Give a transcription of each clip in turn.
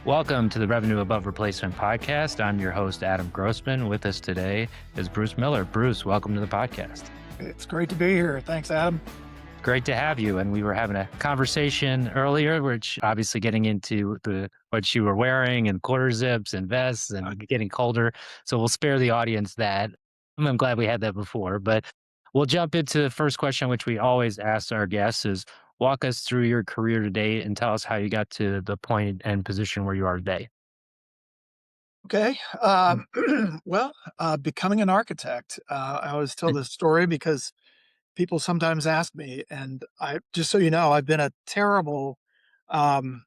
Welcome to the Revenue Above Replacement podcast. I'm your host, Adam Grossman. With us today is Bruce Miller. Bruce, welcome to the podcast. It's great to be here. Thanks, Adam. Great to have you. And we were having a conversation earlier, which obviously getting into what you were wearing and quarter zips and vests and getting colder. So we'll spare the audience that. I'm glad we had that before, but we'll jump into the first question, which we always ask our guests is walk us through your career today and tell us how you got to the point and position where you are today. Okay. Becoming an architect. I always tell this story because people sometimes ask me, and just so you know, I've been a terrible um,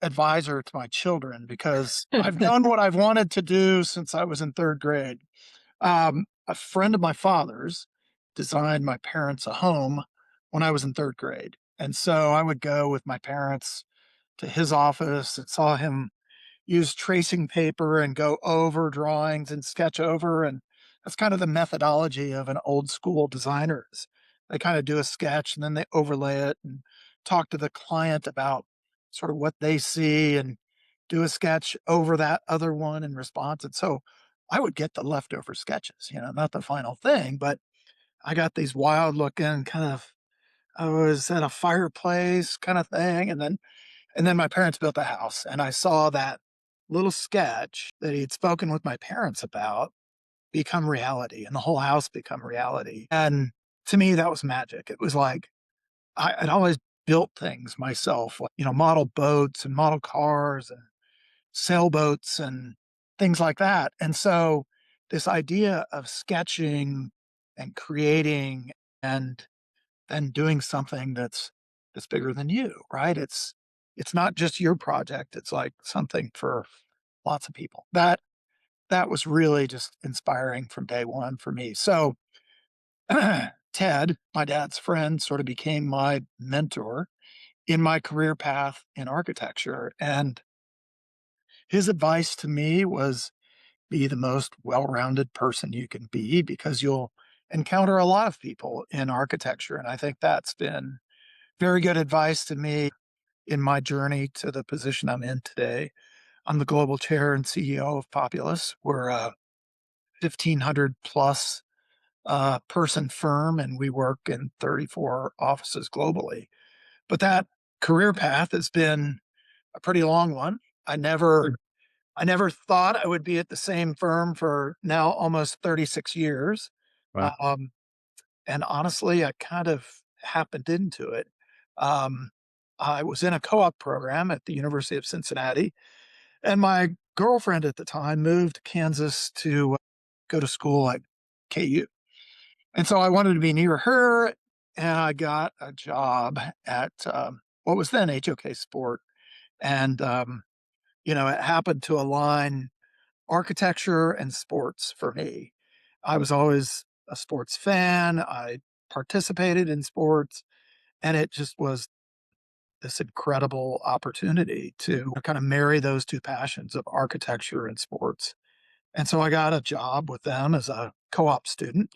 advisor to my children because I've done what I've wanted to do since I was in third grade. A friend of my father's designed my parents a home when I was in third grade. And so I would go with my parents to his office and saw him use tracing paper and go over drawings and sketch over. And that's kind of the methodology of an old school designers. They kind of do a sketch and then they overlay it and talk to the client about sort of what they see and do a sketch over that other one in response. And so I would get the leftover sketches, not the final thing, but I got these wild looking kind of, I was at a fireplace kind of thing. And then my parents built a house, and I saw that little sketch that he had spoken with my parents about become reality and the whole house become reality. And to me, that was magic. It was like I'd always built things myself, like, model boats and model cars and sailboats and things like that. And so this idea of sketching and creating and then doing something that's bigger than you, right? It's not just your project. It's like something for lots of people. That was really just inspiring from day one for me. So Ted, my dad's friend, sort of became my mentor in my career path in architecture. And his advice to me was be the most well-rounded person you can be because you'll encounter a lot of people in architecture. And I think that's been very good advice to me in my journey to the position I'm in today. I'm the global chair and CEO of Populous. We're a 1,500 plus person firm, and we work in 34 offices globally. But that career path has been a pretty long one. I never I never thought I would be at the same firm for now almost 36 years. Wow. Um, and honestly, I kind of happened into it. Um, I was in a co-op program at the University of Cincinnati, and my girlfriend at the time moved to Kansas to go to school at KU. And so I wanted to be near her, and I got a job at what was then HOK Sport. And, it happened to align architecture and sports for me. I was always a sports fan. I participated in sports, and it just was this incredible opportunity to kind of marry those two passions of architecture and sports. And so I got a job with them as a co-op student,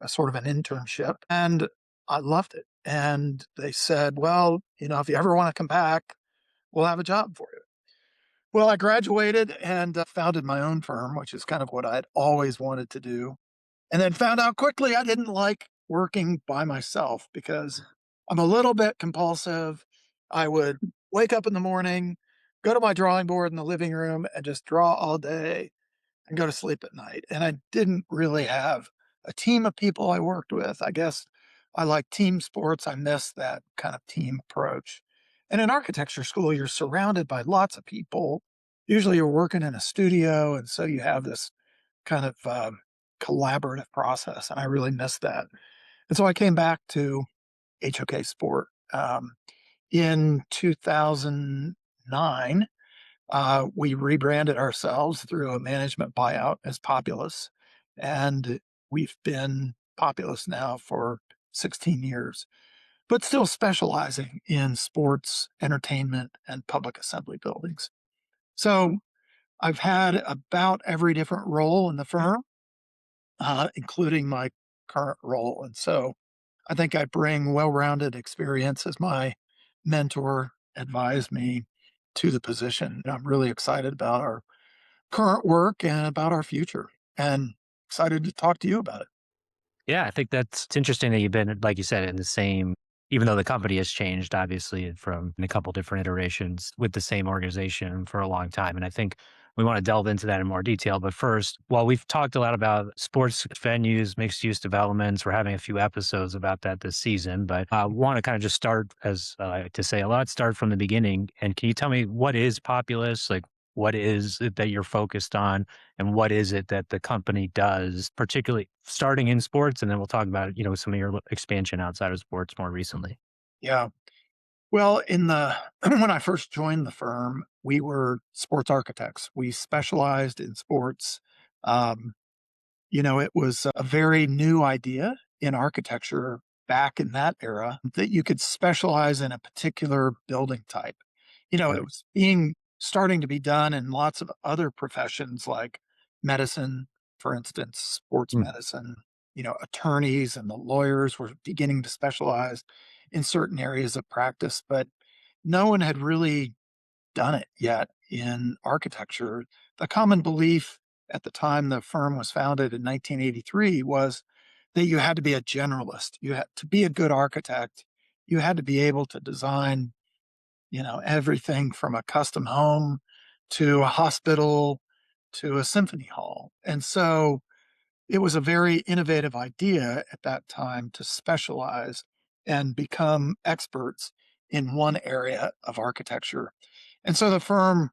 a sort of an internship, and I loved it. And they said, well, if you ever want to come back, we'll have a job for you. Well, I graduated and founded my own firm, which is kind of what I'd always wanted to do. And then found out quickly I didn't like working by myself because I'm a little bit compulsive. I would wake up in the morning, go to my drawing board in the living room and just draw all day and go to sleep at night. And I didn't really have a team of people I worked with. I guess I like team sports. I miss that kind of team approach. And in architecture school, you're surrounded by lots of people. Usually you're working in a studio. And so you have this kind of collaborative process. And I really miss that. And so I came back to HOK Sport in 2009. We rebranded ourselves through a management buyout as Populous, and we've been Populous now for 16 years, but still specializing in sports, entertainment, and public assembly buildings. So I've had about every different role in the firm, including my current role. And so I think I bring well rounded experience as my mentor advised me to the position. And I'm really excited about our current work and about our future, and excited to talk to you about it. Yeah, I think that's it's interesting that you've been, like you said, in the same, even though the company has changed, obviously, from in a couple different iterations with the same organization for a long time. And I think we want to delve into that in more detail. But first, while we've talked a lot about sports venues, mixed use developments, we're having a few episodes about that this season. But I want to kind of just start, as I like to say a lot, start from the beginning. And can you tell me what is Populous? Like, what is it that you're focused on? And what is it that the company does, particularly starting in sports? And then we'll talk about, some of your expansion outside of sports more recently. Yeah. Well, in the when I first joined the firm, we were sports architects. We specialized in sports. Um, it was a very new idea in architecture back in that era that you could specialize in a particular building type. It Right. was being starting to be done in lots of other professions like medicine, for instance, sports Mm, medicine. Attorneys and the lawyers were beginning to specialize in certain areas of practice, but no one had really done it yet in architecture. The common belief at the time the firm was founded in 1983 was that you had to be a generalist. You had to be a good architect. You had to be able to design, everything from a custom home to a hospital to a symphony hall. And so it was a very innovative idea at that time to specialize and become experts in one area of architecture. And so the firm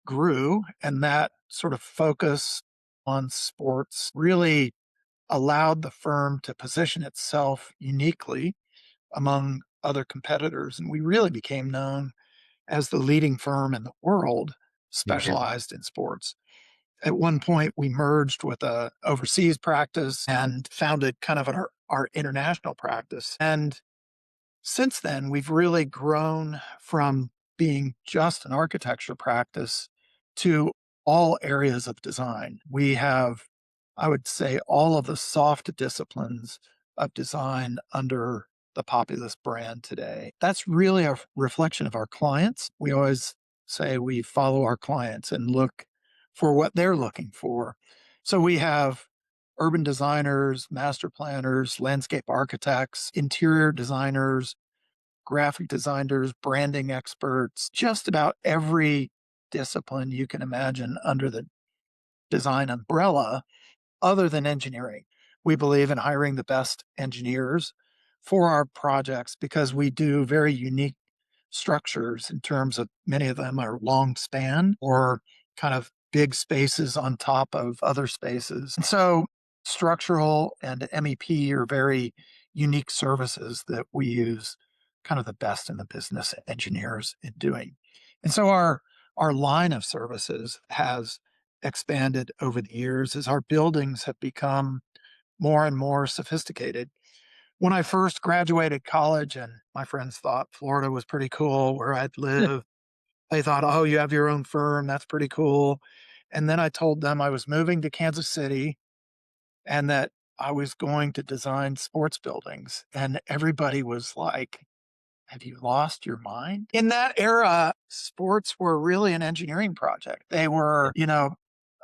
grew, and that sort of focus on sports really allowed the firm to position itself uniquely among other competitors. And we really became known as the leading firm in the world yeah. specialized in sports. At one point, we merged with a overseas practice and founded kind of our international practice. And since then, we've really grown from being just an architecture practice to all areas of design. We have, I would say, all of the soft disciplines of design under the Populous brand today. That's really a reflection of our clients. We always say we follow our clients and look for what they're looking for. So we have urban designers, master planners, landscape architects, interior designers, graphic designers, branding experts, just about every discipline you can imagine under the design umbrella other than engineering. We believe in hiring the best engineers for our projects because we do very unique structures in terms of many of them are long span or kind of big spaces on top of other spaces. And so structural and MEP are very unique services that we use kind of the best in the business engineers in doing. And so our line of services has expanded over the years as our buildings have become more and more sophisticated. When I first graduated college and my friends thought Florida was pretty cool where I'd live, they thought, "Oh, you have your own firm, that's pretty cool." And then I told them I was moving to Kansas City and that I was going to design sports buildings, and everybody was like, "Have you lost your mind?" In that era, sports were really an engineering project. They Yeah. were,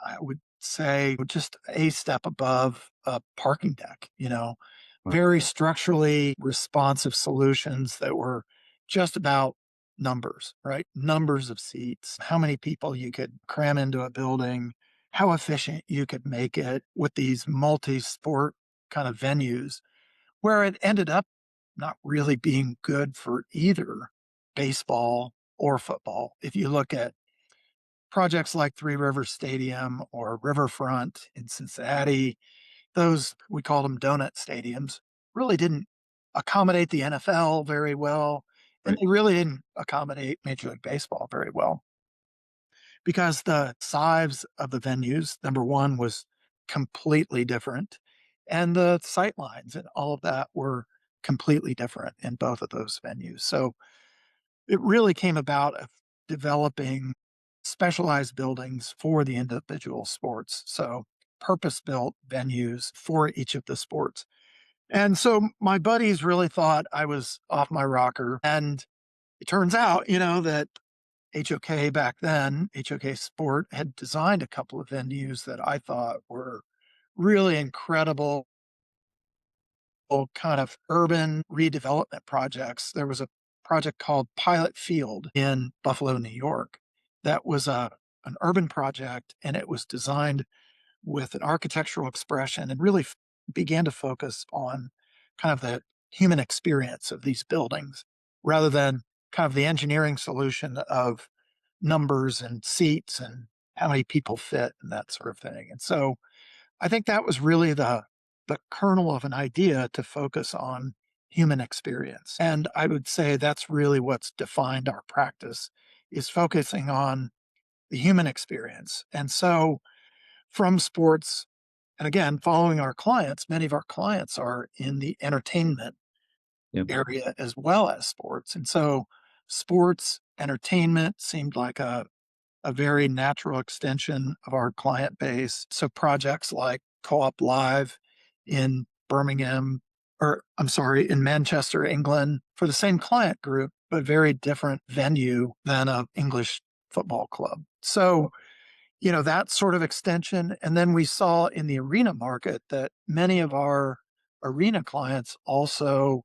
I would say just a step above a parking deck, Right. very structurally responsive solutions that were just about numbers, right? Numbers of seats, how many people you could cram into a building, how efficient you could make it with these multi sport kind of venues where it ended up not really being good for either baseball or football. If you look at projects like Three Rivers Stadium or Riverfront in Cincinnati, those we called them donut stadiums, really didn't accommodate the NFL very well, and Right. they really didn't accommodate Major League Baseball very well because the size of the venues, number one, was completely different. And the sight lines and all of that were completely different in both of those venues. So it really came about of developing specialized buildings for the individual sports. So purpose built venues for each of the sports. And so my buddies really thought I was off my rocker. And it turns out, that HOK back then, HOK Sport had designed a couple of venues that I thought were really incredible kind of urban redevelopment projects. There was a project called Pilot Field in Buffalo, New York, that was an urban project, and it was designed with an architectural expression and really began to focus on kind of the human experience of these buildings rather than kind of the engineering solution of numbers and seats and how many people fit and that sort of thing. And so I think that was really the kernel of an idea to focus on human experience. And I would say that's really what's defined our practice is focusing on the human experience. And so from sports, and again, following our clients, many of our clients are in the entertainment Yep. area as well as sports. And so sports entertainment seemed like a very natural extension of our client base. So projects like Co-op Live in Birmingham, or I'm sorry, in Manchester, England, for the same client group, but very different venue than a English football club. So, that sort of extension. And then we saw in the arena market that many of our arena clients also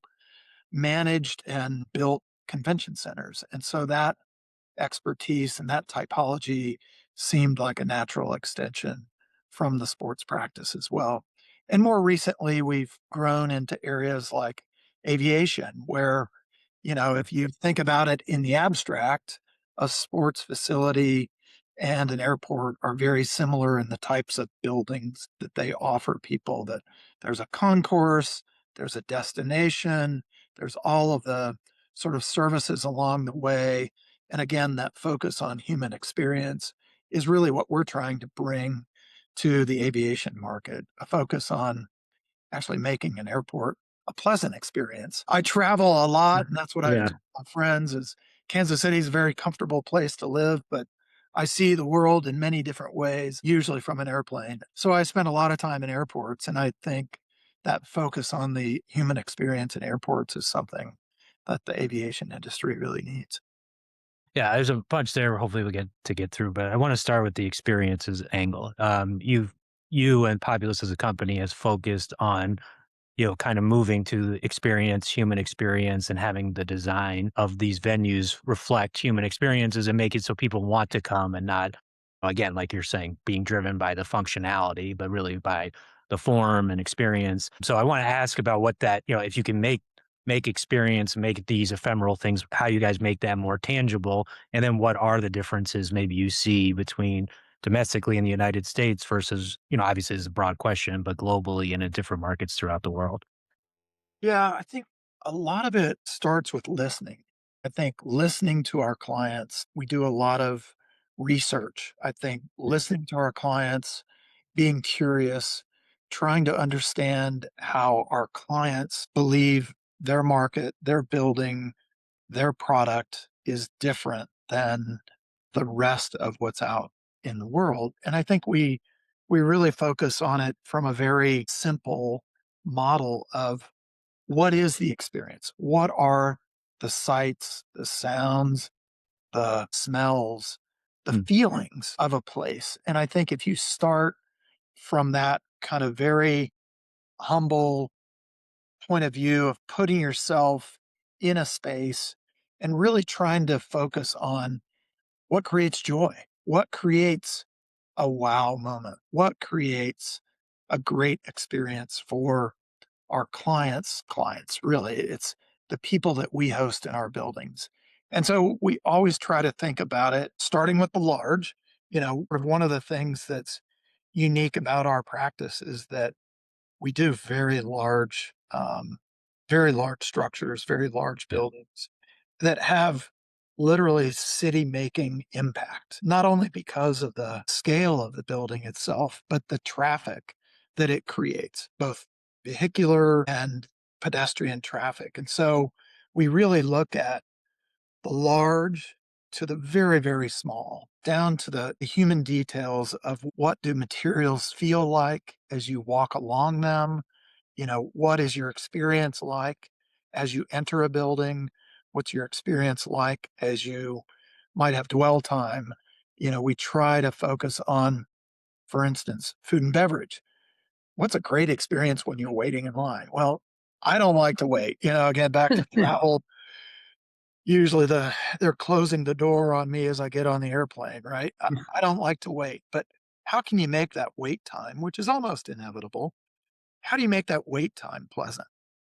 managed and built convention centers. And so that expertise and that typology seemed like a natural extension from the sports practice as well. And more recently, we've grown into areas like aviation, where, if you think about it in the abstract, a sports facility and an airport are very similar in the types of buildings that they offer people. That there's a concourse, there's a destination, there's all of the sort of services along the way, and again, that focus on human experience is really what we're trying to bring to the aviation market, a focus on actually making an airport a pleasant experience. I travel a lot, and that's what I Yeah. tell my friends is Kansas City is a very comfortable place to live, but I see the world in many different ways, usually from an airplane. So I spend a lot of time in airports, and I think that focus on the human experience in airports is something that the aviation industry really needs. Yeah, there's a bunch there. Hopefully, we get through, but I want to start with the experiences angle. You and Populous as a company has focused on kind of moving to experience, human experience, and having the design of these venues reflect human experiences and make it so people want to come and not, again, like you're saying, being driven by the functionality, but really by the form and experience. So I want to ask about what that, if you can make experience, make these ephemeral things, how you guys make that more tangible, and then what are the differences maybe you see between domestically in the United States versus, obviously it's a broad question, but globally and in different markets throughout the world. Yeah, I think a lot of it starts with listening. I think listening to our clients, we do a lot of research. I think Yeah. listening to our clients, being curious, trying to understand how our clients believe their market, their building, their product is different than the rest of what's out in the world. And I think we really focus on it from a very simple model of what is the experience? What are the sights, the sounds, the smells, the Mm, feelings of a place? And I think if you start from that kind of very humble point of view of putting yourself in a space and really trying to focus on what creates joy, what creates a wow moment, what creates a great experience for our clients, really. It's the people that we host in our buildings. And so we always try to think about it starting with the large. One of the things that's unique about our practice is that we do very large structures, very large yeah. buildings that have literally city making impact, not only because of the scale of the building itself, but the traffic that it creates, both vehicular and pedestrian traffic. And so we really look at the large to the very, very small, down to the human details of what do materials feel like as you walk along them. What is your experience like as you enter a building? What's your experience like as you might have dwell time. We try to focus on, for instance, food and beverage. What's a great experience when you're waiting in line? Well, I don't like to wait. Again, back to travel. Usually they're closing the door on me as I get on the airplane, right? I don't like to wait, but how can you make that wait time, which is almost inevitable, how do you make that wait time pleasant?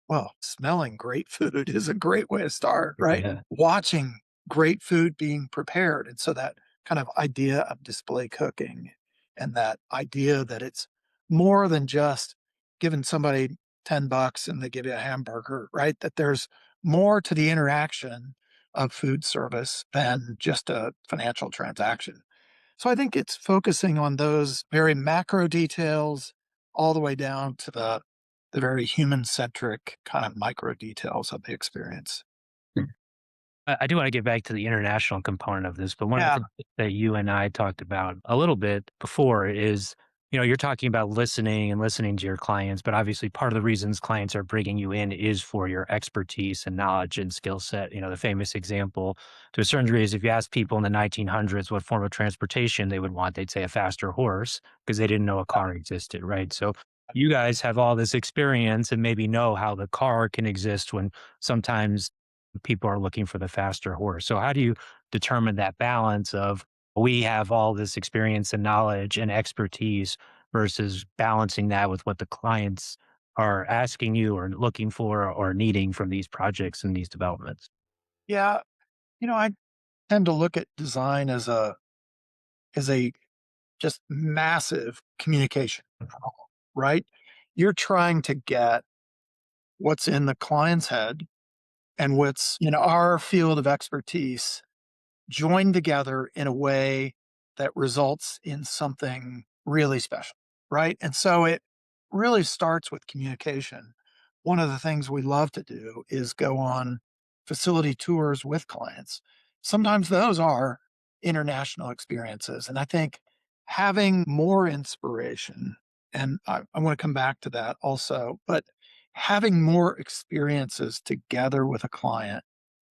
Well, smelling great food is a great way to start, right? Yeah. Watching great food being prepared. And so that kind of idea of display cooking and that idea that it's more than just giving somebody $10 and they give you a hamburger, right? That there's more to the interaction of food service than just a financial transaction. So I think it's focusing on those very macro details all the way down to the very human centric kind of micro details of the experience. I do want to get back to the international component of this, but one of the Yeah. things that you and I talked about a little bit before is, you're talking about listening and listening to your clients, but obviously part of the reasons clients are bringing you in is for your expertise and knowledge and skill set. The famous example to a certain degree is if you ask people in the 1900s what form of transportation they would want, they'd say a faster horse because they didn't know a car existed, right? So you guys have all this experience and maybe know how the car can exist when sometimes people are looking for the faster horse. So how do you determine that balance of we have all this experience and knowledge and expertise versus balancing that with what the clients are asking you or looking for or needing from these projects and these developments? Yeah. I tend to look at design as a just massive communication problem, right? You're trying to get what's in the client's head and what's in our field of expertise joined together in a way that results in something really special, right? And so it really starts with communication. One of the things we love to do is go on facility tours with clients. Sometimes those are international experiences. And I think having more inspiration, and I want to come back to that also, but having more experiences together with a client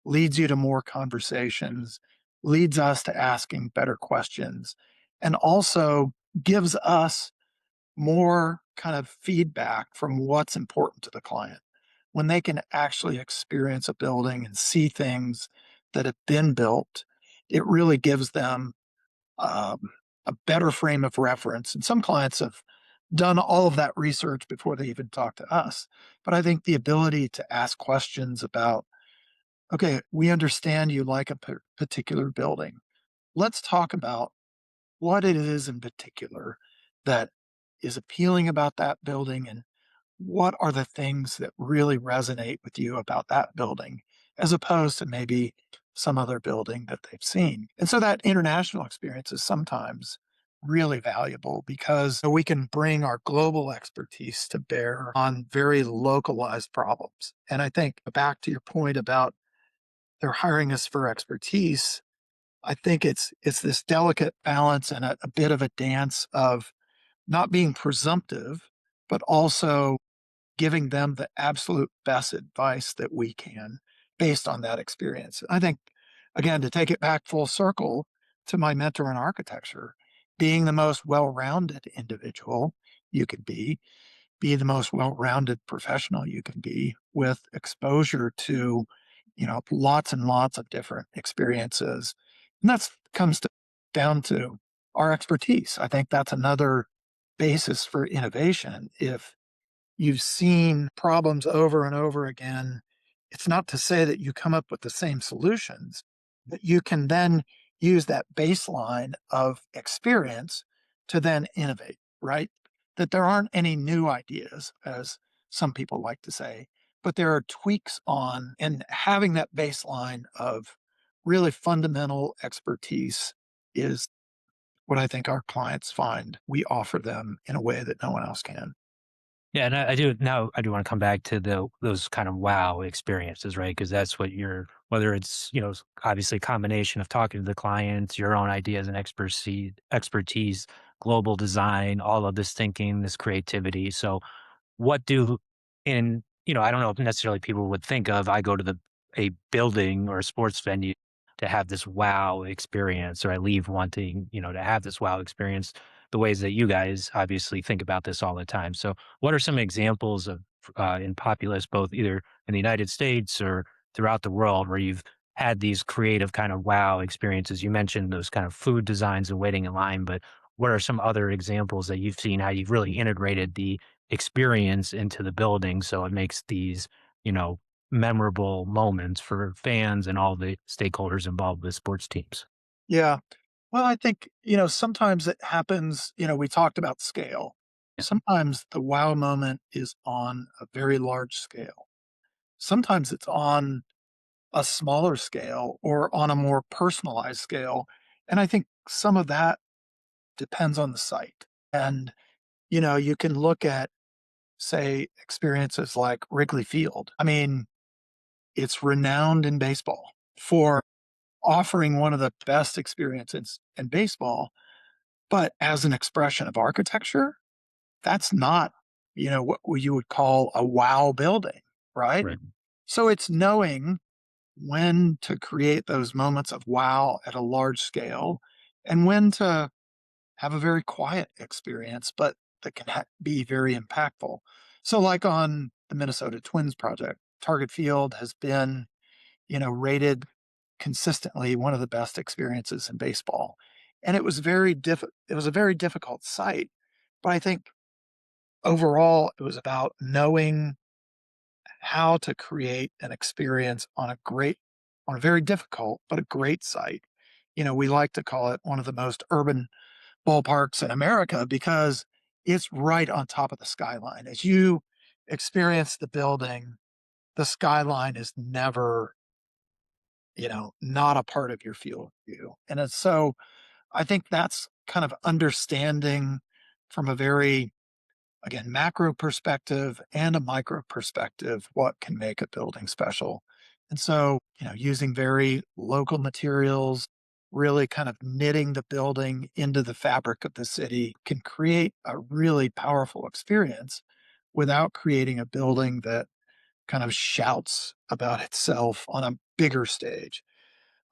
leads you to more conversations, leads us to asking better questions, and also gives us more kind of feedback from what's important to the client. When they can actually experience a building and see things that have been built, it really gives them um, a better frame of reference. And some clients have done all of that research before they even talk to us. But I think the ability to ask questions about, okay, we understand you like a particular building. Let's talk about what it is in particular that is appealing about that building and what are the things that really resonate with you about that building as opposed to maybe some other building that they've seen. And so that international experience is sometimes really valuable because we can bring our global expertise to bear on very localized problems. And I think back to your point about they're hiring us for expertise. I think it's this delicate balance and a bit of a dance of not being presumptive, but also giving them the absolute best advice that we can based on that experience. I think, again, to take it back full circle to my mentor in architecture, being the most well-rounded individual you could be the most well-rounded professional you can be with exposure to, lots and lots of different experiences. And that's comes down to our expertise. I think that's another basis for innovation. If you've seen problems over and over again, it's not to say that you come up with the same solutions, but you can then use that baseline of experience to then innovate, right? That there aren't any new ideas, as some people like to say, but there are tweaks on, and having that baseline of really fundamental expertise is what I think our clients find we offer them in a way that no one else can. Yeah, and I do want to come back to those kind of wow experiences, right? Because that's what you're whether it's, obviously a combination of talking to the clients, your own ideas and expertise, global design, all of this thinking, this creativity. So what do I don't know if necessarily people would think of I go to a building or a sports venue. to have this wow experience, or I leave wanting, to have this wow experience the ways that you guys obviously think about this all the time. So, what are some examples of in Populous, both either in the United States or throughout the world, where you've had these creative kind of wow experiences? You mentioned those kind of food designs and waiting in line, but what are some other examples that you've seen how you've really integrated the experience into the building so it makes these, you know, memorable moments for fans and all the stakeholders involved with sports teams? Yeah. Well, I think, sometimes it happens, we talked about scale. Yeah, Sometimes the wow moment is on a very large scale. Sometimes it's on a smaller scale or on a more personalized scale. And I think some of that depends on the site. And, you can look at, say, experiences like Wrigley Field. I mean, it's renowned in baseball for offering one of the best experiences in baseball. But as an expression of architecture, that's not, what you would call a wow building, right? right. So it's knowing when to create those moments of wow at a large scale and when to have a very quiet experience, but that can be very impactful. So, like on the Minnesota Twins project, Target Field has been, rated consistently one of the best experiences in baseball. And it was a very difficult site, but I think overall it was about knowing how to create an experience on a very difficult but a great site. We like to call it one of the most urban ballparks in America because it's right on top of the skyline. As you experience the building, the skyline is never, not a part of your field of view. And it's so I think that's kind of understanding from a very, again, macro perspective and a micro perspective what can make a building special. And so, using very local materials, really kind of knitting the building into the fabric of the city can create a really powerful experience without creating a building that kind of shouts about itself on a bigger stage.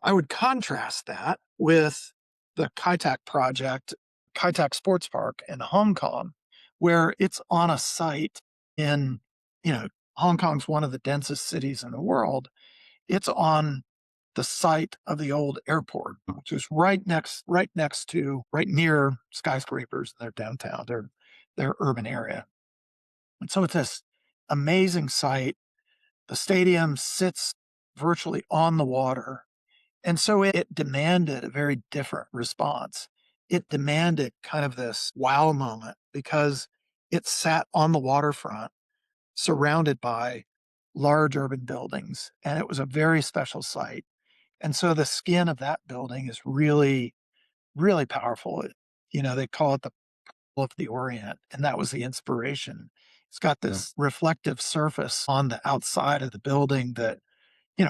I would contrast that with the Kai project, Kai Sports Park in Hong Kong, where it's on a site in, you know, Hong Kong's one of the densest cities in the world. It's on the site of the old airport, which is right near skyscrapers in their downtown, their urban area. And so it's this amazing site. The stadium sits virtually on the water, and so it demanded a very different response. It demanded kind of this wow moment because it sat on the waterfront surrounded by large urban buildings, and it was a very special site. And so the skin of that building is really, really powerful. They call it the Pearl of the Orient, and that was the inspiration. It's got Yeah. this reflective surface on the outside of the building that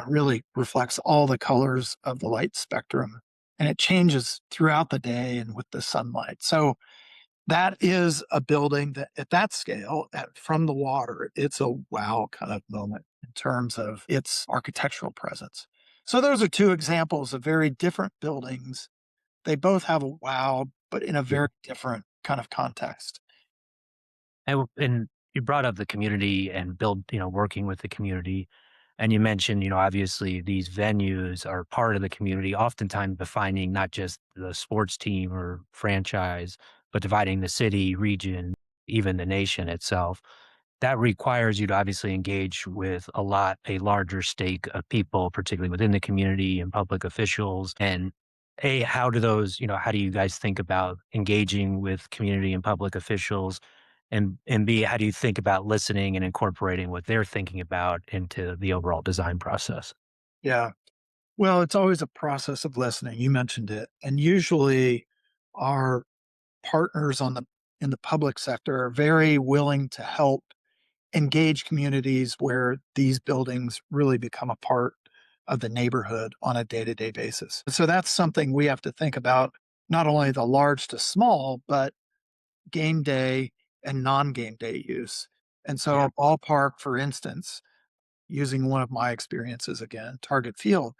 really reflects all the colors of the light spectrum. And it changes throughout the day and with the sunlight. So that is a building that at that scale, from the water, it's a wow kind of moment in terms of its architectural presence. So those are two examples of very different buildings. They both have a wow, but in a very different kind of context. And you brought up the community and working with the community. And you mentioned, obviously these venues are part of the community, oftentimes defining not just the sports team or franchise, but dividing the city, region, even the nation itself. That requires you to obviously engage with a larger stake of people, particularly within the community and public officials. And A, how do you guys think about engaging with community and public officials? And B, how do you think about listening and incorporating what they're thinking about into the overall design process? Yeah. Well, it's always a process of listening. You mentioned it. And usually our partners in the public sector are very willing to help engage communities where these buildings really become a part of the neighborhood on a day-to-day basis. So that's something we have to think about, not only the large to small, but game day and non-game day use. And so Yeah. a ballpark, for instance, using one of my experiences again, Target Field,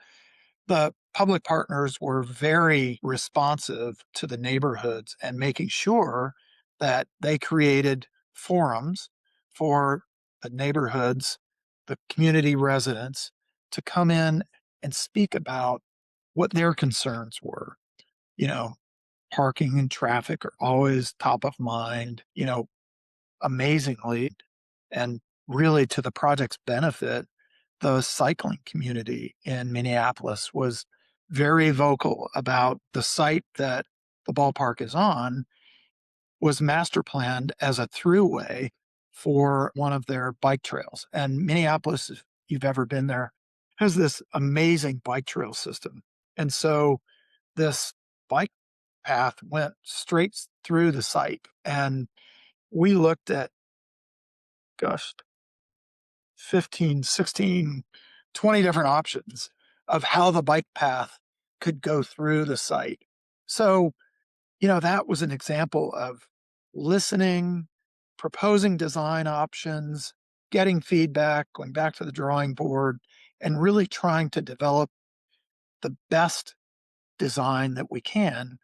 the public partners were very responsive to the neighborhoods and making sure that they created forums for the neighborhoods, the community residents to come in and speak about what their concerns were. You know, parking and traffic are always top of mind, amazingly, and really to the project's benefit, the cycling community in Minneapolis was very vocal about the site that the ballpark is on was master planned as a throughway for one of their bike trails. And Minneapolis, if you've ever been there, has this amazing bike trail system. And so this bike path went straight through the site. And we looked at, gosh, 15, 16, 20 different options of how the bike path could go through the site. So, that was an example of listening, proposing design options, getting feedback, going back to the drawing board, and really trying to develop the best design that we can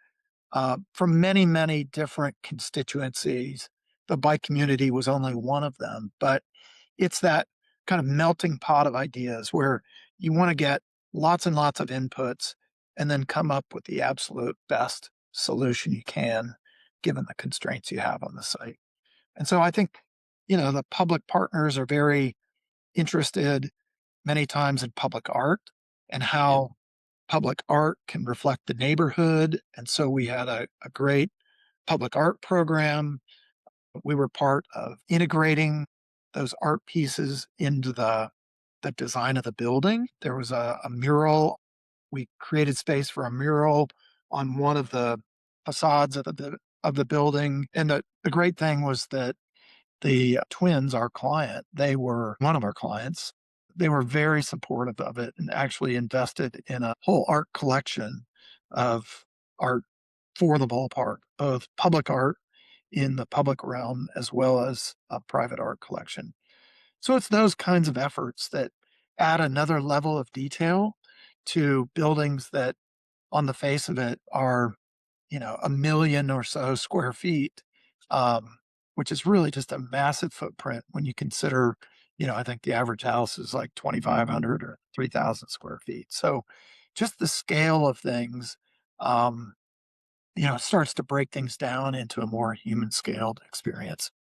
from many, many different constituencies. The bike community was only one of them, but it's that kind of melting pot of ideas where you want to get lots and lots of inputs and then come up with the absolute best solution you can given the constraints you have on the site. And so I think, the public partners are very interested many times in public art and how public art can reflect the neighborhood. And so we had a great public art program. We were part of integrating those art pieces into the design of the building. There was a mural. We created space for a mural on one of the facades of the building. And the great thing was that the twins, our client, they were one of our clients. They were very supportive of it and actually invested in a whole art collection of art for the ballpark, both public art in the public realm as well as a private art collection. So it's those kinds of efforts that add another level of detail to buildings that on the face of it are, a million or so square feet, which is really just a massive footprint when you consider, I think the average house is like 2,500 or 3,000 square feet. So just the scale of things, starts to break things down into a more human scaled experience.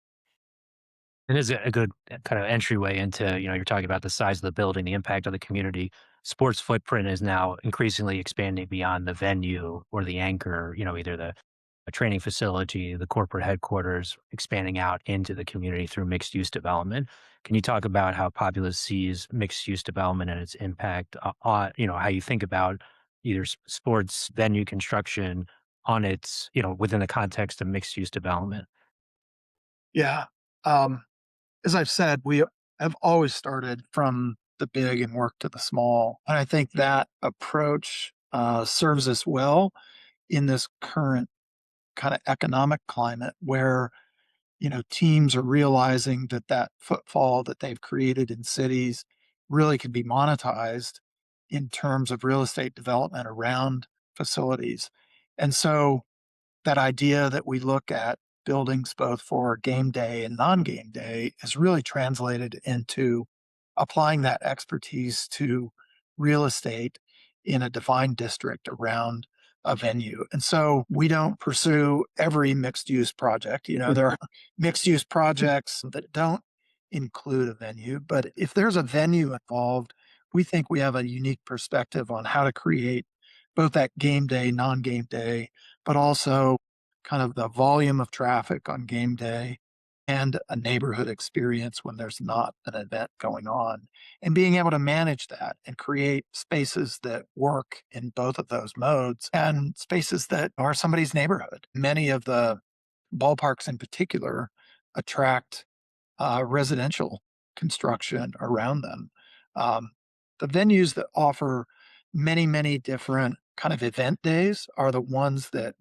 It is a good kind of entryway into, you're talking about the size of the building, the impact of the community. Sports footprint is now increasingly expanding beyond the venue or the anchor, either the a training facility, the corporate headquarters, expanding out into the community through mixed use development. Can you talk about how Populous sees mixed use development and its impact on, how you think about either sports venue construction on its, within the context of mixed use development? Yeah. Um, as I've said, we have always started from the big and worked to the small. And I think that approach serves us well in this current kind of economic climate where, teams are realizing that that footfall that they've created in cities really could be monetized in terms of real estate development around facilities. And so that idea that we look at buildings both for game day and non-game day is really translated into applying that expertise to real estate in a defined district around a venue. And so we don't pursue every mixed use project. There are mixed use projects that don't include a venue, but if there's a venue involved, we think we have a unique perspective on how to create both that game day, non-game day, but also kind of the volume of traffic on game day and a neighborhood experience when there's not an event going on. And being able to manage that and create spaces that work in both of those modes and spaces that are somebody's neighborhood. Many of the ballparks in particular attract residential construction around them. Um, the venues that offer many, many different kind of event days are the ones that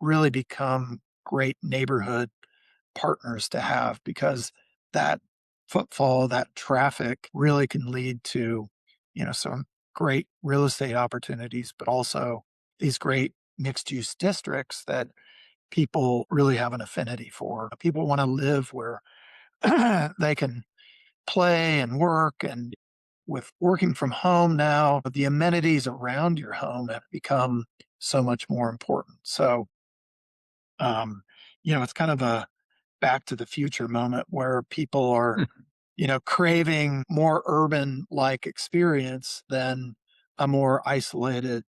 really become great neighborhood partners to have because that footfall, that traffic really can lead to, some great real estate opportunities, but also these great mixed use districts that people really have an affinity for. People want to live where they can play and work. And with working from home now, the amenities around your home have become so much more important. So, um, it's kind of a back to the future moment where people are, craving more urban like experience than a more isolated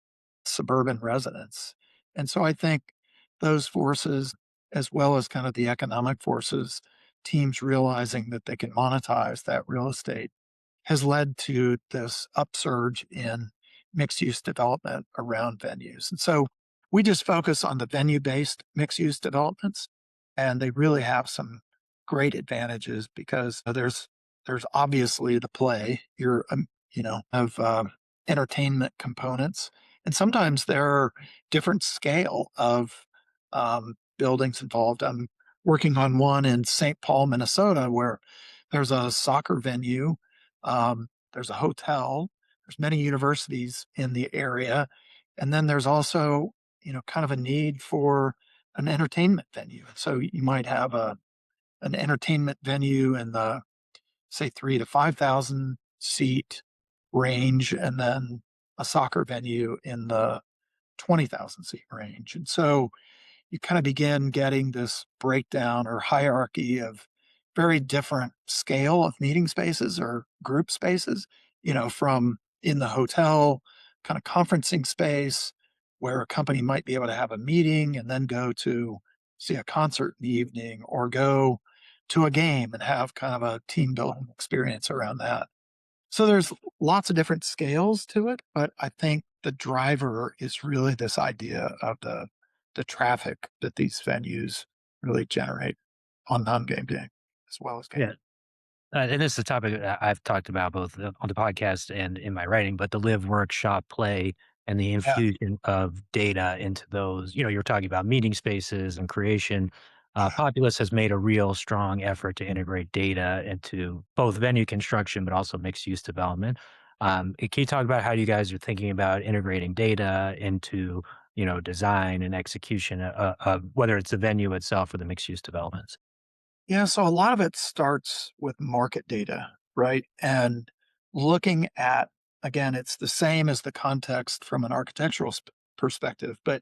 suburban residence. And so I think those forces, as well as kind of the economic forces, teams realizing that they can monetize that real estate has led to this upsurge in mixed use development around venues. And so we just focus on the venue based mixed use developments, and they really have some great advantages because there's obviously the play, of entertainment components. And sometimes there are different scale of buildings involved. I'm working on one in St. Paul, Minnesota, where there's a soccer venue, there's a hotel, there's many universities in the area, and then there's also, kind of a need for an entertainment venue. So you might have a an entertainment venue in the say 3 to 5,000 seat range, and then a soccer venue in the 20,000 seat range. And so you kind of begin getting this breakdown or hierarchy of very different scale of meeting spaces or group spaces, from in the hotel kind of conferencing space where a company might be able to have a meeting and then go to see a concert in the evening or go to a game and have kind of a team building experience around that. So there's lots of different scales to it, but I think the driver is really this idea of the traffic that these venues really generate on non-game day as well as game. Yeah. And this is a topic that I've talked about both on the podcast and in my writing, but the live, work, shop, play, and the Yeah, infusion of data into those. You're talking about meeting spaces and creation. Populous has made a real strong effort to integrate data into both venue construction, but also mixed use development. Can you talk about how you guys are thinking about integrating data into, design and execution of whether it's the venue itself or the mixed use developments? yeah. So a lot of it starts with market data, right? And looking at again, it's the same as the context from an architectural perspective, but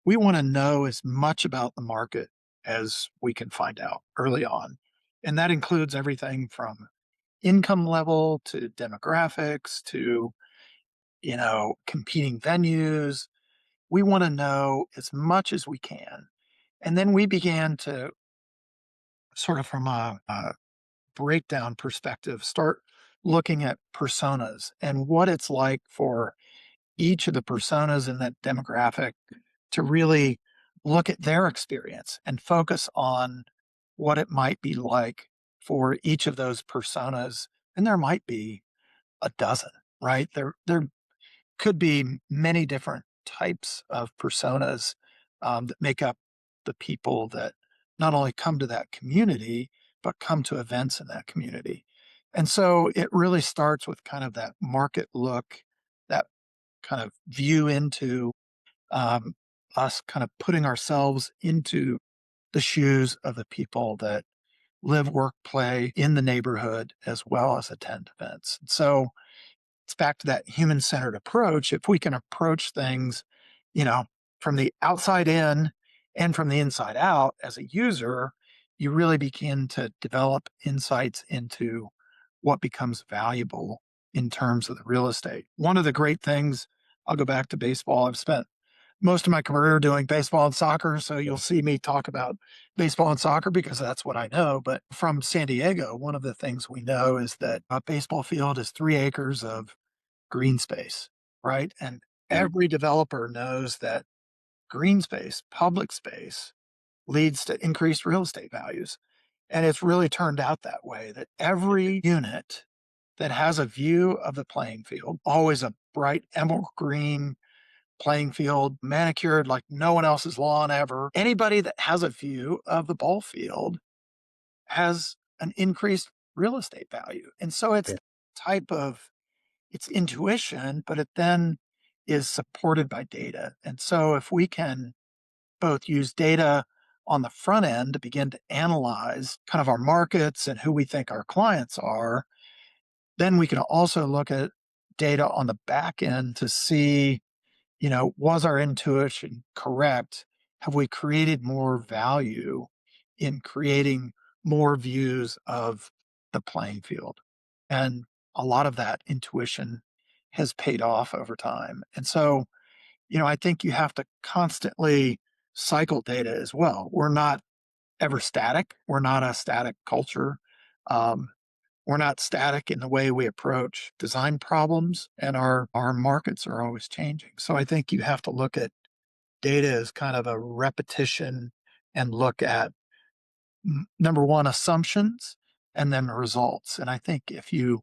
we want to know as much about the market as we can find out early on. And that includes everything from income level to demographics to, competing venues. We want to know as much as we can. And then we began to sort of from a breakdown perspective, start looking at personas and what it's like for each of the personas in that demographic to really look at their experience and focus on what it might be like for each of those personas. And there might be a dozen, right? There could be many different types of personas that make up the people that not only come to that community, but come to events in that community. And so it really starts with kind of that market look, that kind of view into um, us kind of putting ourselves into the shoes of the people that live, work, play in the neighborhood as well as attend events. So it's back to that human centered approach. If we can approach things, you know, from the outside in and from the inside out as a user, you really begin to develop insights into what becomes valuable in terms of the real estate. One of the great things, I'll go back to baseball. I've spent most of my career doing baseball and soccer. So you'll see me talk about baseball and soccer because that's what I know. But from San Diego, one of the things we know is that a baseball field is 3 acres of green space, right? And every developer knows that green space, public space, leads to increased real estate values. And it's really turned out that way that every unit that has a view of the playing field, always a bright emerald green playing field, manicured like no one else's lawn ever. Anybody that has a view of the ball field has an increased real estate value. And so it's Yeah. the type of it's intuition, but it then is supported by data. And so if we can both use data on the front end to begin to analyze kind of our markets and who we think our clients are, then we can also look at data on the back end to see, was our intuition correct? Have we created more value in creating more views of the playing field? And a lot of that intuition has paid off over time. And so, I think you have to constantly cycle data as well. We're not ever static. We're not a static culture. Um, we're not static in the way we approach design problems, and our markets are always changing. So I think you have to look at data as kind of a repetition and look at number one, assumptions and then results. And I think if you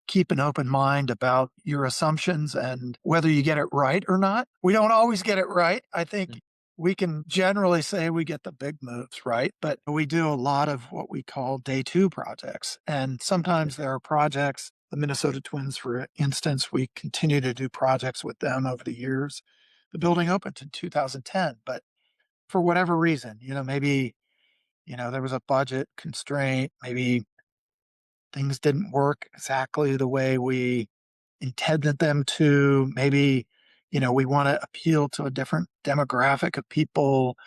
keep an open mind about your assumptions and whether you get it right or not, we don't always get it right. I think we can generally say we get the big moves right, but we do a lot of what we call day two projects. And sometimes there are projects, the Minnesota Twins, for instance, we continue to do projects with them over the years. The building opened in 2010, but for whatever reason, maybe there was a budget constraint. Maybe things didn't work exactly the way we intended them to. Maybe, we want to appeal to a different demographic of people.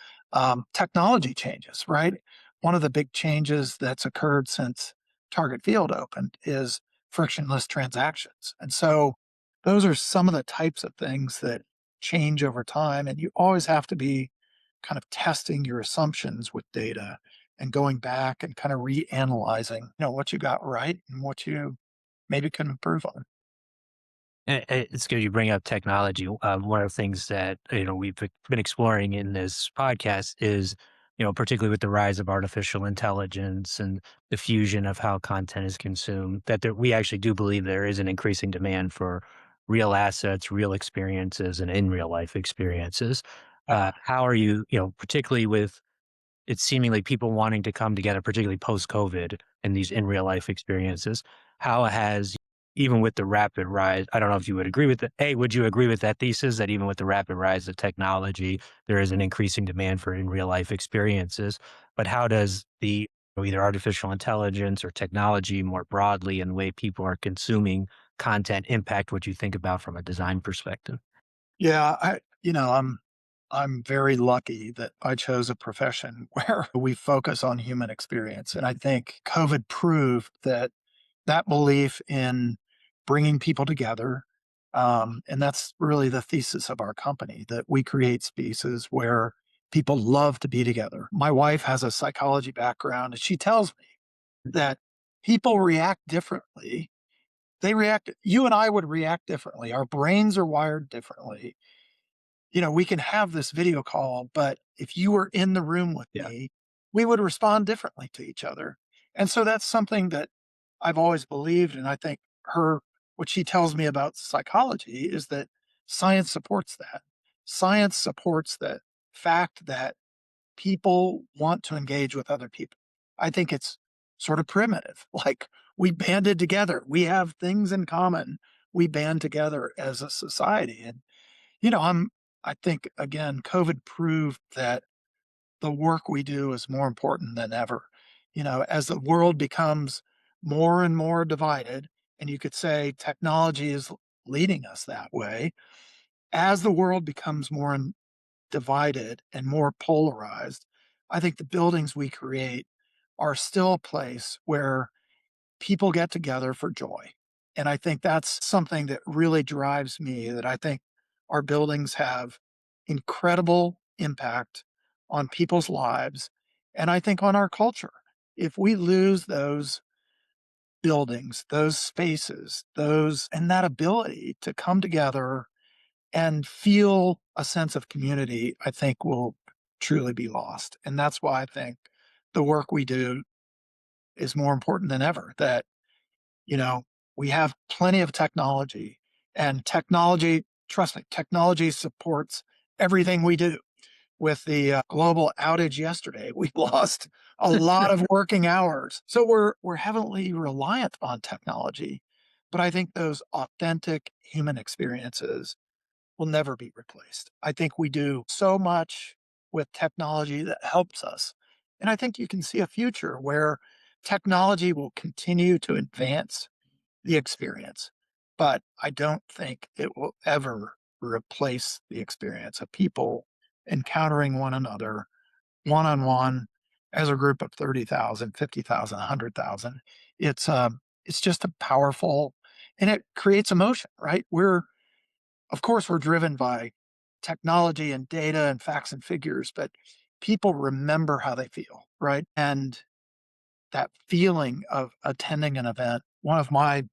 Technology changes, right? One of the big changes that's occurred since Target Field opened is frictionless transactions. And so those are some of the types of things that change over time. And you always have to be kind of testing your assumptions with data and going back and kind of reanalyzing, what you got right and what you maybe can improve on. It's good you bring up technology. One of the things that we've been exploring in this podcast is, particularly with the rise of artificial intelligence and the fusion of how content is consumed, that we actually do believe there is an increasing demand for real assets, real experiences, and in real life experiences. Yeah. How are you, particularly with it's seemingly people wanting to come together, particularly post-COVID and these in real life experiences. How has, even with the rapid rise, I don't know if you would agree with it. A, would you agree with that thesis that even with the rapid rise of technology, there is an increasing demand for in real life experiences? But how does the either artificial intelligence or technology more broadly and the way people are consuming content impact what you think about from a design perspective? Yeah, I'm very lucky that I chose a profession where we focus on human experience. And I think COVID proved that that belief in bringing people together, and that's really the thesis of our company, that we create spaces where people love to be together. My wife has a psychology background, and she tells me that people react differently. You and I would react differently. Our brains are wired differently. We can have this video call, but if you were in the room with Yeah. me, we would respond differently to each other. And so that's something that I've always believed. And I think what she tells me about psychology is that science supports that. Science supports the fact that people want to engage with other people. I think it's sort of primitive. Like, we banded together. We have things in common. We band together as a society. And you know, I'm I think again, COVID proved that the work we do is more important than ever. As the world becomes more and more divided, and you could say technology is leading us that way, as the world becomes more divided and more polarized, I think the buildings we create are still a place where people get together for joy. And I think that's something that really drives me, that I think our buildings have incredible impact on people's lives and I think on our culture. If we lose those buildings, those spaces, those and that ability to come together and feel a sense of community, I think will truly be lost. And that's why I think the work we do is more important than ever. That you know, we have plenty of technology, and technology, trust me, technology supports everything we do. With the global outage yesterday, we lost a lot of working hours. So we're heavily reliant on technology. but I think those authentic human experiences will never be replaced. I think we do so much with technology that helps us. And I think you can see a future where technology will continue to advance the experience, but I don't think it will ever replace the experience of people encountering one another one on one as a group of 30,000, 50,000, 100,000. It's just a powerful and it creates emotion, right? Of course, we're driven by technology and data and facts and figures, but people remember how they feel, right? And that feeling of attending an event, one of my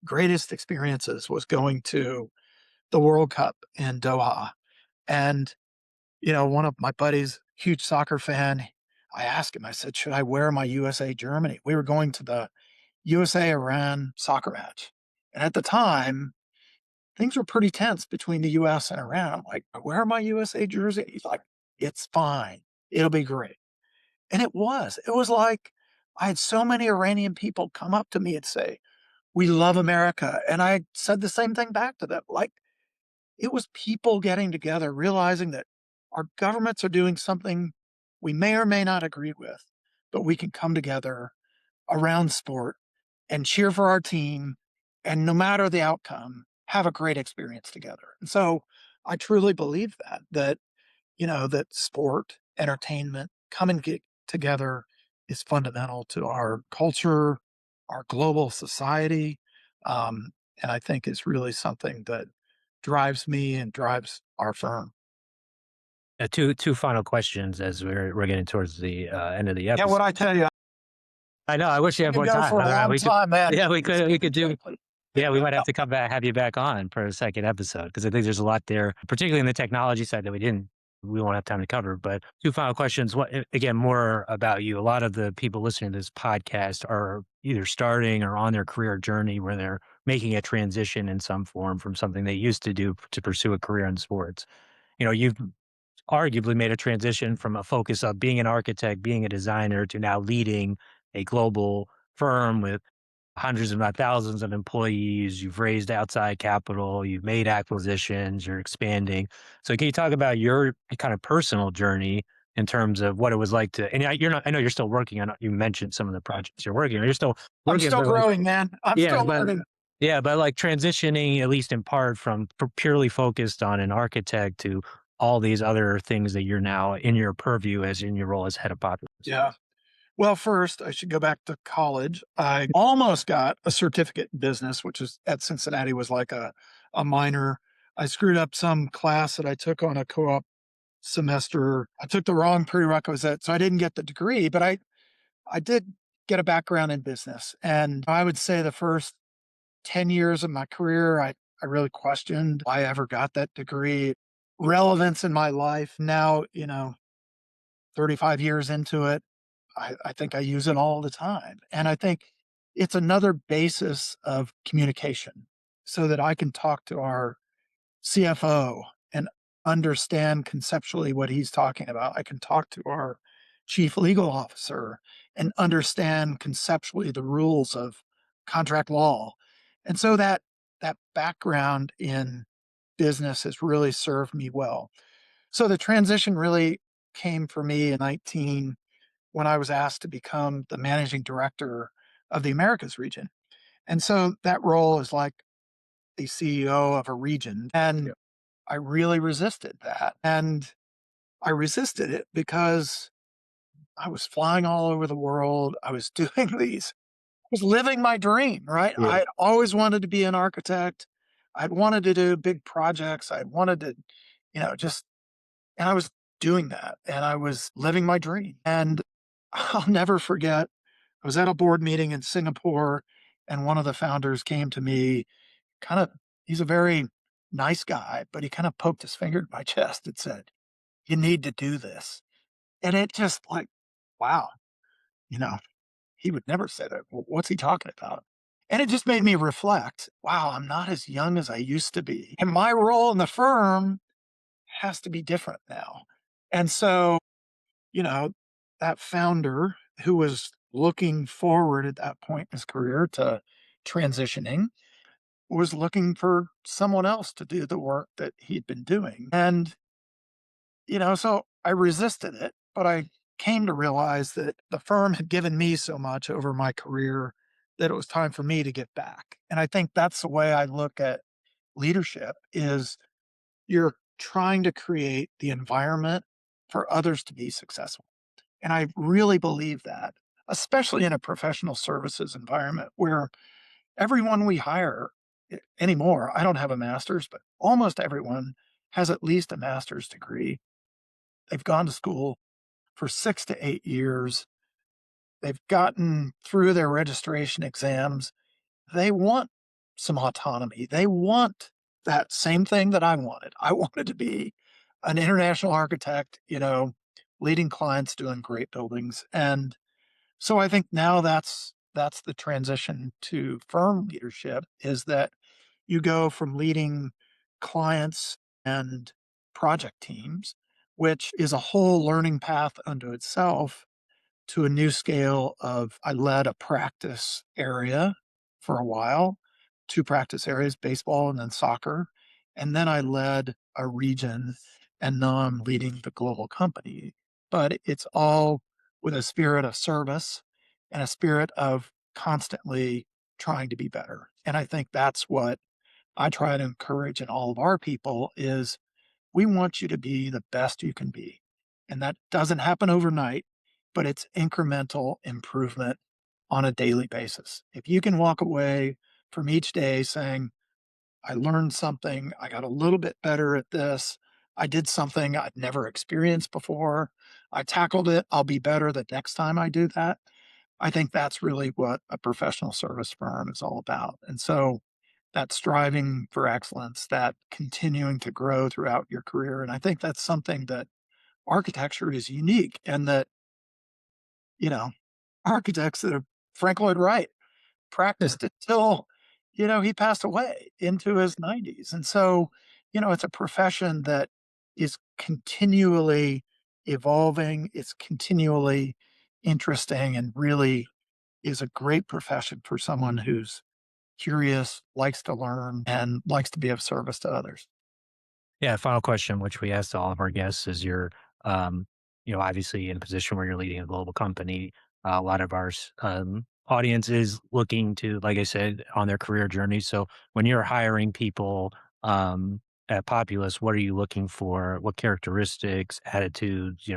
greatest experiences was going to the World Cup in Doha. And, one of my buddies, huge soccer fan, I asked him, I said, should I wear my USA Germany? We were going to the USA Iran soccer match. And at the time, things were pretty tense between the US and Iran. I'm like, wear my USA jersey. He's like, it's fine. It'll be great. And it was. It was like I had so many Iranian people come up to me and say, we love America. And I said the same thing back to them. Like, it was people getting together, realizing that our governments are doing something we may or may not agree with, but we can come together around sport and cheer for our team. And no matter the outcome, have a great experience together. And so I truly believe that sport, entertainment, come and get together is fundamental to our culture, our global society. Um, and I think is really something that drives me and drives our firm. Two final questions as we're getting towards the end of the Yeah, what episode. I tell you, I know. I wish you I had could more go time. for a long We could. time, man. Yeah, we It's could. We could do. quickly. Yeah, we might Yeah, have to come back, have you back on for a second episode because I think there's a lot there, particularly in the technology side that we won't have time to cover. But two final questions. Again, more about you. A lot of the people listening to this podcast are either starting or on their career journey where they're making a transition in some form from something they used to do to pursue a career in sports. You've arguably made a transition from a focus of being an architect, being a designer to now leading a global firm with hundreds, if not thousands of employees. You've raised outside capital, you've made acquisitions, you're expanding. So can you talk about your kind of personal journey in terms of what it was like to, and you're not, I know you're still working on, you mentioned some of the projects you're working on. You're still I'm working, still but like, growing, man. I'm yeah, still but learning. yeah, but like transitioning, at least in part, from purely focused on an architect to all these other things that you're now in your purview as in your role as head of Populous. Yeah. Well, first, I should go back to college. I almost got a certificate in business, which is at Cincinnati was like a minor. I screwed up some class that I took on a co-op semester. I took the wrong prerequisite, so I didn't get the degree, but I did get a background in business. And I would say the first 10 years of my career, I really questioned why I ever got that degree, relevance in my life. Now, 35 years into it, I think I use it all the time. And I think it's another basis of communication so that I can talk to our CFO and understand conceptually what he's talking about. I can talk to our chief legal officer and understand conceptually the rules of contract law. And so that background in business has really served me well. So the transition really came for me in 19 when I was asked to become the managing director of the Americas region. And so that role is like the CEO of a region. And yeah, I really resisted that. And I resisted it because I was flying all over the world. I was doing I was living my dream, right? Yeah. I always wanted to be an architect. I'd wanted to do big projects. I wanted to, just and I was doing that, and I was living my dream, and I'll never forget, I was at a board meeting in Singapore, and one of the founders came to me, kind of he's a very nice guy, but he kind of poked his finger in my chest and said, "You need to do this." And it just like, wow, you know, he would never say that. What's he talking about? And it just made me reflect, wow, I'm not as young as I used to be. And my role in the firm has to be different now. And so, you know, that founder who was looking forward at that point in his career to transitioning, was looking for someone else to do the work that he'd been doing. And, so I resisted it, but I came to realize that the firm had given me so much over my career that it was time for me to give back. And I think that's the way I look at leadership is you're trying to create the environment for others to be successful. And I really believe that, especially in a professional services environment where everyone we hire anymore, I don't have a master's, but almost everyone has at least a master's degree. They've gone to school for 6 to 8 years. They've gotten through their registration exams. They want some autonomy. They want that same thing that I wanted. I wanted to be an international architect, leading clients doing great buildings. And so I think now that's the transition to firm leadership is that you go from leading clients and project teams, which is a whole learning path unto itself, to a new scale of I led a practice area for a while, 2 practice areas, baseball and then soccer, and then I led a region, and now I'm leading the global company. But it's all with a spirit of service and a spirit of constantly trying to be better, and I think that's what I try to encourage in all of our people is we want you to be the best you can be. And that doesn't happen overnight, but it's incremental improvement on a daily basis. If you can walk away from each day saying, I learned something, I got a little bit better at this, I did something I'd never experienced before, I tackled it, I'll be better the next time I do that. I think that's really what a professional service firm is all about. And so that striving for excellence, that continuing to grow throughout your career. And I think that's something that architecture is unique and that, you know, architects that have Frank Lloyd Wright practiced it till, he passed away into his 90s. And so, it's a profession that is continually evolving, it's continually interesting and really is a great profession for someone who's curious, likes to learn, and likes to be of service to others. Yeah, final question, which we asked all of our guests, is you're, obviously in a position where you're leading a global company. A lot of our audience is looking to, like I said, on their career journey. So when you're hiring people at Populous, what are you looking for? What characteristics, attitudes,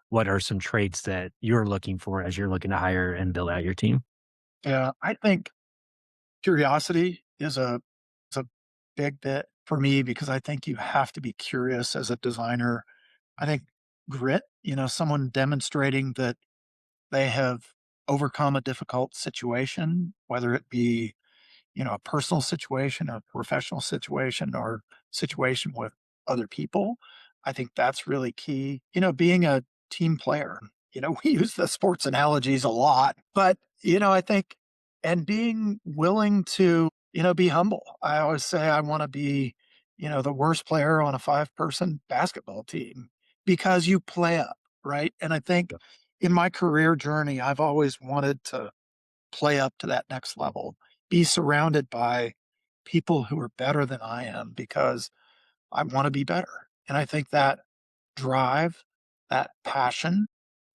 what are some traits that you're looking for as you're looking to hire and build out your team? Yeah, I think curiosity is a big bit for me because I think you have to be curious as a designer. I think grit, someone demonstrating that they have overcome a difficult situation, whether it be, a personal situation or professional situation or situation with other people. I think that's really key. Being a team player, we use the sports analogies a lot, but, I think, and being willing to, be humble. I always say I want to be, the worst player on a 5-person basketball team because you play up, right? And I think in my career journey, I've always wanted to play up to that next level, be surrounded by people who are better than I am because I want to be better. And I think that drive, that passion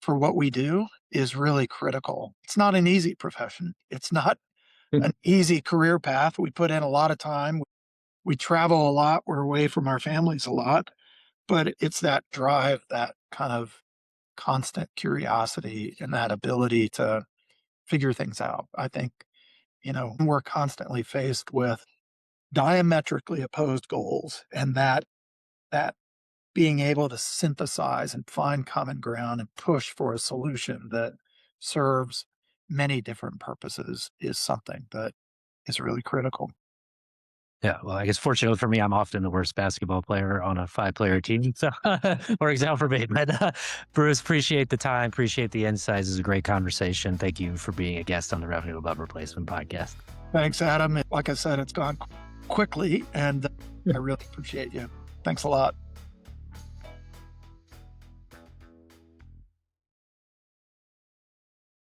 for what we do is really critical. It's not an easy profession. It's not an easy career path. We put in a lot of time. We travel a lot. We're away from our families a lot, but it's that drive, that kind of constant curiosity and that ability to figure things out. I think, we're constantly faced with diametrically opposed goals and that being able to synthesize and find common ground and push for a solution that serves many different purposes is something that is really critical. Yeah, well, I guess fortunately for me, I'm often the worst basketball player on a 5-player team. So, or example for me. But Bruce, appreciate the time, appreciate the insights. It's a great conversation. Thank you for being a guest on the Revenue Above Replacement podcast. Thanks, Adam. Like I said, it's gone quickly, and I really appreciate you. Thanks a lot.